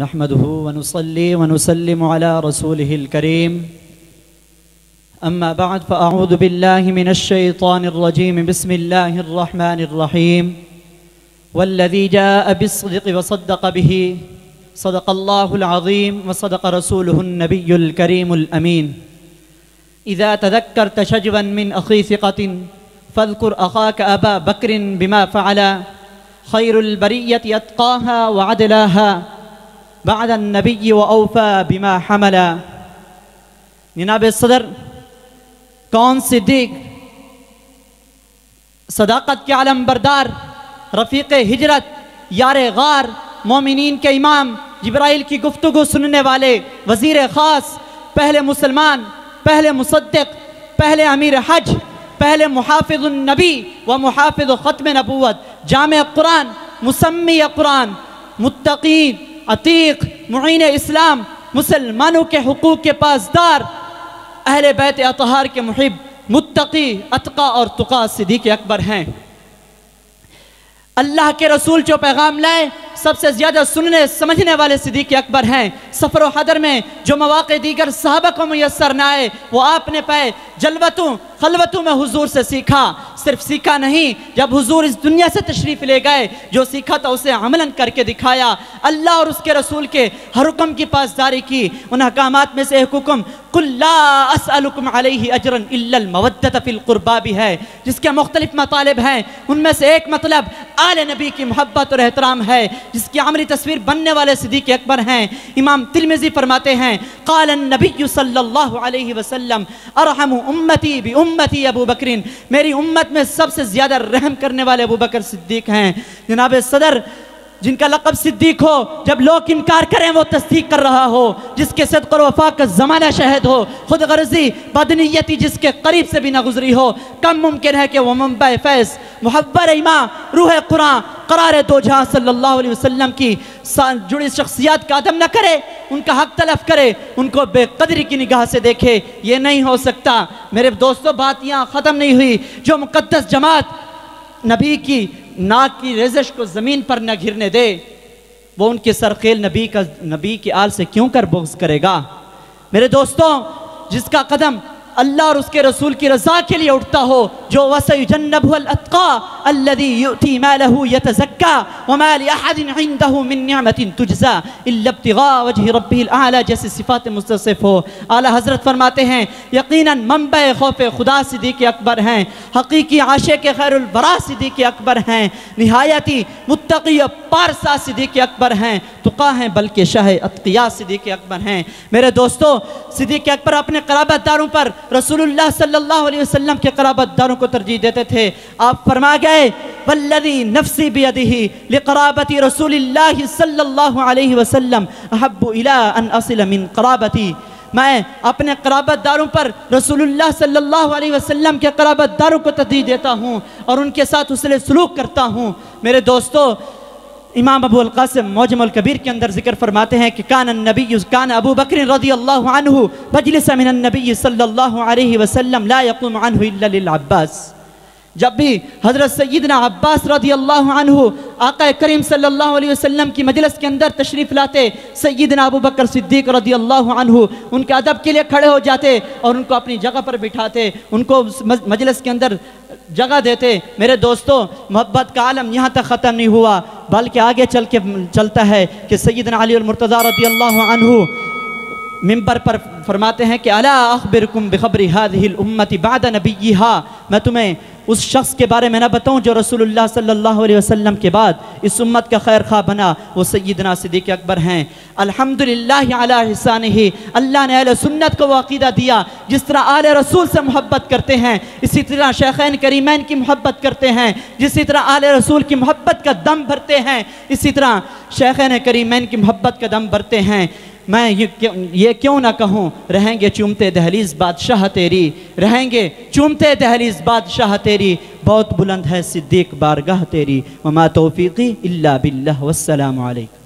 نحمده ونصلي ونسلم على رسوله الكريم أما بعد فأعوذ بالله من الشيطان الرجيم بسم الله الرحمن الرحيم والذي جاء بالصدق وصدق به صدق الله العظيم وصدق رسوله النبي الكريم الأمين إذا تذكرت شجوا من أخي ثقة فاذكر أخاك أبا بكر بما فعل خير البرية أتقاها وعدلاها بعد النبي وأوفى بما حمل جناب صدر کون صدیق صداقت کے علم بردار رفیق ہجرت یار غار مومنین کے امام جبرائیل کی گفتگو سننے والے وزیر خاص پہلے مسلمان پہلے مصدق پہلے امیر حج پہلے محافظ النبی و محافظ ختم نبوت جامع قرآن مسمی قرآن متقین عتیق معین اسلام مسلمانوں کے حقوق کے پاسدار اہل بیت اطہار کے محب متقی اتقا اور تقا صدیق اکبر ہیں۔ اللہ کے رسول جو پیغام لائے سب سے زیادہ سننے سمجھنے والے صدیق اکبر ہیں۔ سفر و حضر میں جو مواقع دیگر صحابہ کو میسر نہ آئے وہ آپ نے پائے، جلوتوں خلوتوں میں حضور سے سیکھا۔ صرف سیکھا نہیں، جب حضور اس دنیا سے تشریف لے گئے جو سیکھا تھا اسے عملاً کر کے دکھایا۔ اللہ اور اس کے رسول کے ہر حکم کی پاسداری کی۔ ان حکامات میں سے ایک حکم قُلْ لَا أَسْأَلُكُمْ عَلَيْهِ أَجْرًا إِلَّا الْمَوَدَّةَ فِي الْقُرْبَى بھی ہے، جس کے مختلف مطالب ہیں۔ ان میں سے ایک مطلب آل نبی کی محبت اور احترام ہے، جس کی عملی تصویر بننے والے صدیق اکبر ہیں۔ امام ترمذی فرماتے ہیں قال النبی صلی اللہ علیہ وسلم ارحم امتی بامتی ابو بکر، میری امت میں سب سے زیادہ رحم کرنے والے ابو بکر صدیق ہیں۔ جناب صدر جن کا لقب صدیق ہو، جب لوگ انکار کریں وہ تصدیق کر رہا ہو، جس کے صدق اور وفا کا زمانہ شاہد ہو، خود غرضی بدنیتی جس کے قریب سے بھی نہ گزری ہو، کم ممکن ہے کہ وہ منبع فیض محبر ایمان روح قرآن قرار دو جہاں صلی اللہ علیہ وسلم کی جڑی شخصیات کا عدم نہ کرے، ان کا حق تلف کرے، ان کو بے قدری کی نگاہ سے دیکھے، یہ نہیں ہو سکتا۔ میرے دوستو بات یہاں ختم نہیں ہوئی۔ جو مقدس جماعت نبی کی ناک کی ریزش کو زمین پر نہ گرنے دے وہ ان کے سرخیل نبی کی آل سے کیوں کر بغض کرے گا؟ میرے دوستوں جس کا قدم اللہ اور اس کے رسول کی رضا کے لیے اٹھتا ہو، جو وَسَيُجَنَّبُهُ الْأَتْقَى الَّذِي يُؤْتِي مَالَهُ يَتَزَكَّى وَمَا لِأَحَدٍ عِنْدَهُ مِن نِعْمَةٍ تُجْزَى إِلَّا ابْتِغَاءَ وَجْهِ رَبِّهِ الْأَعْلَى جیسے صفات متصف ہو۔ اعلیٰ حضرت فرماتے ہیں یقیناً منبع خوف خدا صدیق اکبر ہیں، حقیقی عاشق خیر الورا صدیق اکبر ہیں، نہایتی متقی پارسا صدیق اکبر ہیں، تقا ہیں بلکہ شاہ اتقیاء صدیق اکبر ہیں۔ میرے دوستو صدیق اکبر اپنے قرابت داروں پر رسول اللہ صلی اللہ علیہ وسلم کے قرابت داروں کو ترجیح دیتے تھے۔ آپ فرما گئے والذی نفسی بیدہ لقرابت رسول اللہ صلی اللہ علیہ وسلم احب الی ان اصل من قرابتی، میں اپنے قرابت داروں پر رسول اللہ صلی اللہ علیہ وسلم کے قرابت داروں کو ترجیح دیتا ہوں اور ان کے ساتھ حسن سلوک کرتا ہوں۔ میرے دوستو امام ابو القاسم معجم الکبیر کے اندر ذکر فرماتے ہیں کہ کان ابو بکر رضی اللہ عنہ مجلس من النبی صلی اللہ علیہ وسلم لا یقوم عنہ الا للعباس، جب بھی حضرت سیدنا عباس رضی اللہ عنہ آقا کریم صلی اللہ علیہ وسلم کی مجلس کے اندر تشریف لاتے، سیدنا ابو بکر صدیق رضی اللہ عنہ ان کے ادب کے لیے کھڑے ہو جاتے اور ان کو اپنی جگہ پر بٹھاتے، ان کو مجلس کے اندر جگہ دیتے۔ میرے دوستو محبت کا عالم یہاں تک ختم نہیں ہوا بلکہ آگے چلتا ہے کہ سیدنا علی المرتضی رضی اللہ عنہ منبر پر فرماتے ہیں کہ الا اخبرکم بخبر هذه الامه بعد نبیها، میں تمہیں اس شخص کے بارے میں نہ بتاؤں جو رسول اللہ صلی اللہ علیہ وسلم کے بعد اس امت کا خیر خواہ بنا، وہ سیدنا صدیق اکبر ہیں۔ الحمدللہ علی احسانہ، اللہ نے اہل سنت کو وہ عقیدہ دیا جس طرح آل رسول سے محبت کرتے ہیں اسی طرح شیخین کریمین کی محبت کرتے ہیں، جسی طرح آل رسول کی محبت کا دم بھرتے ہیں اسی طرح شیخین کریمین کی محبت کا دم بھرتے ہیں۔ میں یہ کیوں نہ کہوں رہیں گے چومتے دہلیز بادشاہ تیری، رہیں گے چومتے دہلیز بادشاہ تیری، بہت بلند ہے صدیق بارگاہ تیری، وما توفیقی الا باللہ والسلام علیکم۔